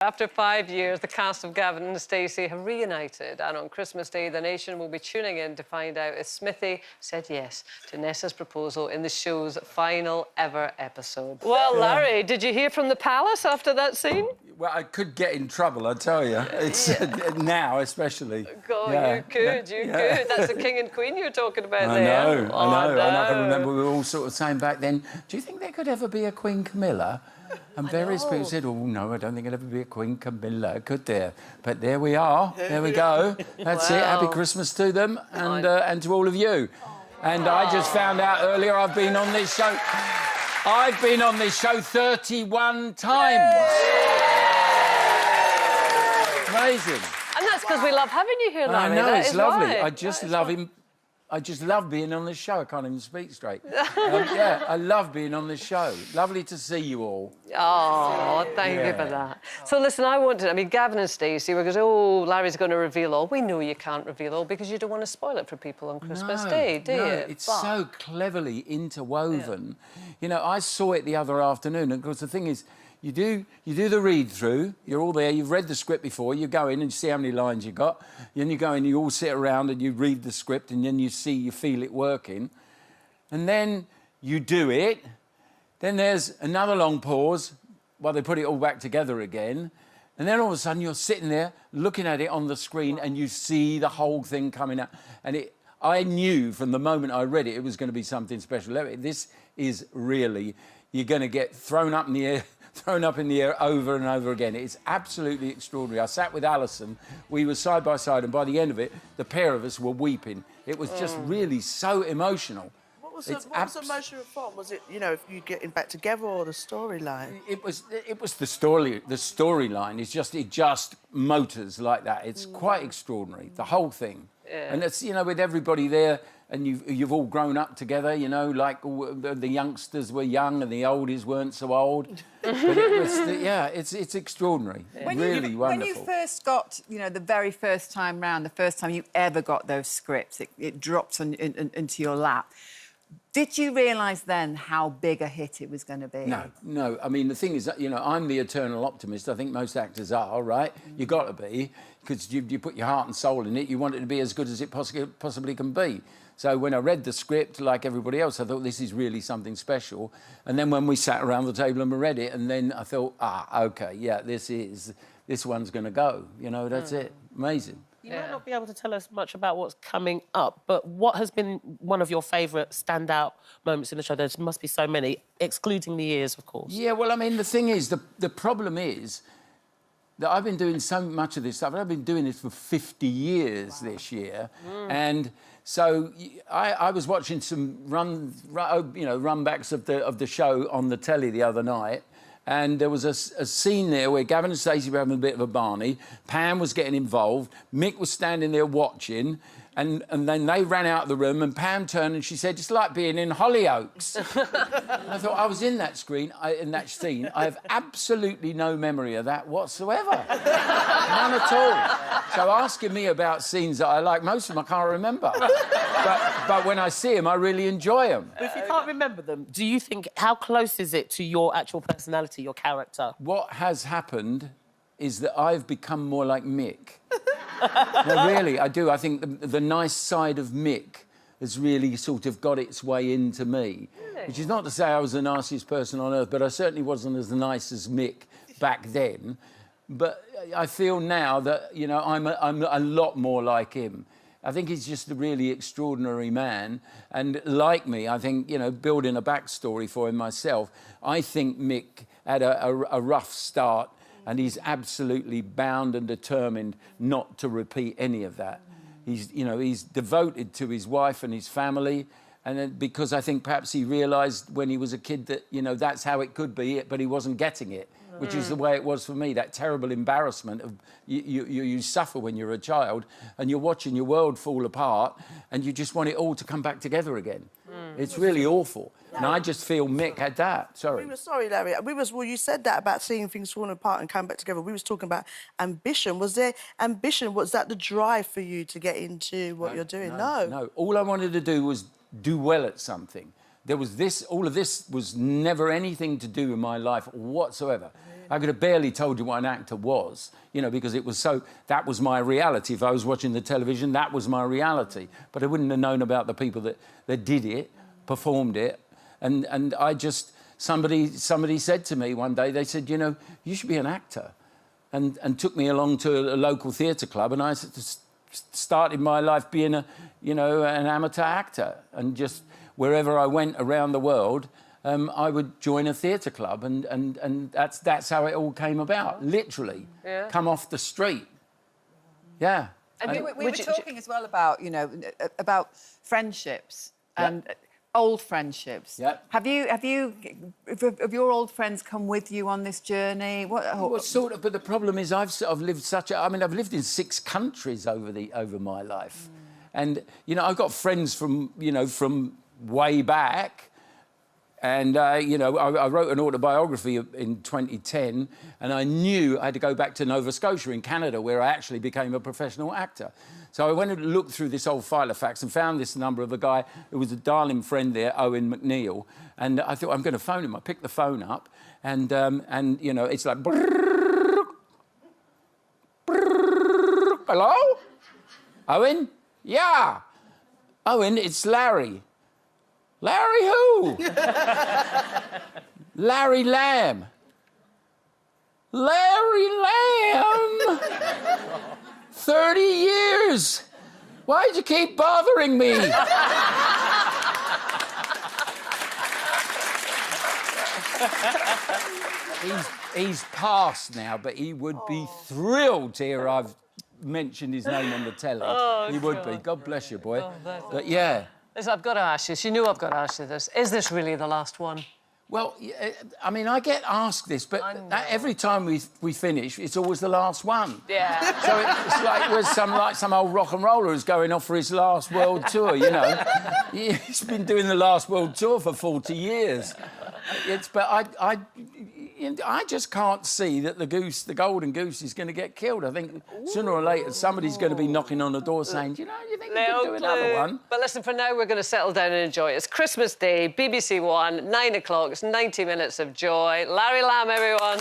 After 5 years, the cast of Gavin and Stacey have reunited, and on Christmas Day, the nation will be tuning in to find out if Smithy said yes to Nessa's proposal in the show's final ever episode. Well, Larry, did you hear from the palace after that scene? Well, I could get in trouble, I tell you. It's now, especially. God, you could. That's the king and queen you're talking about I there. know. And I can remember we were all sort of saying back then, do you think there could ever be a Queen Camilla? And various people said, oh, no, I don't think there'll ever be a Queen Camilla, could there? But there we are. There we go. That's it. Happy Christmas to them and to all of you. And I just found out earlier I've been on this show. I've been on this show 31 times. Amazing. And that's because we love having you here, Larry. I know, it's lovely. Why. I just love him. I just love being on this show. I can't even speak straight. Yeah, I love being on this show. Lovely to see you all. Oh, thank you for that. So, listen, I mean, Gavin and Stacey were going, oh, Larry's going to reveal all. We know you can't reveal all because you don't want to spoil it for people on Christmas Day, do you? It's so cleverly interwoven. You know, I saw it the other afternoon, and of course, the thing is, you do the read-through, you're all there, you've read the script before, you go in and you see how many lines you got, then you go in, you all sit around and you read the script, and then you feel it working, and then you do it, then there's another long pause while they put it all back together again, and then all of a sudden you're sitting there looking at it on the screen and you see the whole thing coming out, and I knew from the moment I read it, it was going to be something special. This is really, you're going to get thrown up in the air over and over again. It's absolutely extraordinary. I sat with Alison, we were side by side, and by the end of it, the pair of us were weeping. It was just really so emotional. What was the emotional from? Was it, you know, if you getting back together or the storyline? It was the story. The storyline is it just motors like that. It's quite extraordinary, the whole thing. Yeah. And it's, you know, with everybody there, and you've all grown up together, you know, like the youngsters were young and the oldies weren't so old. But it was, it's extraordinary, really wonderful. When you first got, you know, the very first time round, the first time you ever got those scripts, it dropped into your lap. Did you realise then how big a hit it was going to be? No. I mean, the thing is, that, you know, I'm the eternal optimist. I think most actors are, right? You got to be, because you put your heart and soul in it. You want it to be as good as it possibly can be. So when I read the script, like everybody else, I thought, this is really something special. And then when we sat around the table and we read it, and then I thought, OK, yeah, this one's going to go. You know, that's it. Amazing. You might not be able to tell us much about what's coming up, but what has been one of your favourite standout moments in the show? There must be so many, excluding the years, of course. Yeah, well, I mean, the thing is, the problem is that I've been doing so much of this stuff. I've been doing this for 50 years this year, and so I was watching some runbacks of the show on the telly the other night. And there was a scene there where Gavin and Stacey were having a bit of a Barney. Pam was getting involved. Mick was standing there watching. And then they ran out of the room and Pam turned and she said, it's like being in Hollyoaks. And I thought, I was in that scene. I have absolutely no memory of that whatsoever. None at all. So asking me about scenes that I like, most of them I can't remember. But when I see them, I really enjoy them. But if you can't remember them, do you think, how close is it to your actual personality, your character? What has happened is that I've become more like Mick. No, really, I do. I think the nice side of Mick has really sort of got its way into me. Really? Which is not to say I was the nicest person on earth, but I certainly wasn't as nice as Mick back then. But I feel now that, you know, I'm a lot more like him. I think he's just a really extraordinary man. And like me, I think, you know, building a backstory for him myself, I think Mick had a rough start, and he's absolutely bound and determined not to repeat any of that. He's devoted to his wife and his family, and then because I think perhaps he realised when he was a kid that, you know, that's how it could be, but he wasn't getting it, which is the way it was for me, that terrible embarrassment of you suffer when you're a child and you're watching your world fall apart and you just want it all to come back together again. It's really awful. And I just feel Mick had that. Sorry. Sorry, Larry. Well, you said that about seeing things falling apart and come back together. We was talking about ambition. Was there ambition? Was that the drive for you to get into what you're doing? No. All I wanted to do was do well at something. There was all of this was never anything to do with my life whatsoever. I could have barely told you what an actor was, you know, because it was so... That was my reality. If I was watching the television, that was my reality. But I wouldn't have known about the people that did it, performed it, and I just... Somebody said to me one day, they said, you know, you should be an actor, and took me along to a local theatre club, and I started my life being an amateur actor, and just wherever I went around the world, I would join a theatre club, and that's how it all came about, literally. Yeah. Come off the street. Yeah. And we were talking as well about, you know, about friendships and old friendships. Yeah. Have your old friends come with you on this journey? Well, sort of, but the problem is I've lived I've lived in 6 countries over my life. And, you know, I've got friends from way back. And, you know, I wrote an autobiography in 2010, and I knew I had to go back to Nova Scotia in Canada, where I actually became a professional actor. So I went and looked through this old file of facts and found this number of a guy who was a darling friend there, Owen McNeil. And I thought, I'm going to phone him. I picked the phone up, and you know, it's like... Brrr, brrr, hello? Owen? Yeah. Owen, it's Larry. Larry who? Larry Lamb. Larry Lamb? 30 years. Why'd you keep bothering me? He's passed now, but he would be thrilled to hear I've mentioned his name on the telly. Oh, he would be. God bless you, boy. But yeah. Listen, I've got to ask you, so you know I've got to ask you this. Is this really the last one? Well, I mean, I get asked this, but every time we finish, it's always the last one. Yeah. So it's like we're some old rock and roller who's going off for his last world tour, you know. He's been doing the last world tour for 40 years. But I just can't see that the golden goose is going to get killed. I think sooner or later somebody's going to be knocking on the door saying, you know, you think you could do another one? But listen, for now, we're going to settle down and enjoy it. It's Christmas Day, BBC One, 9 o'clock. It's 90 minutes of joy. Larry Lamb, everyone.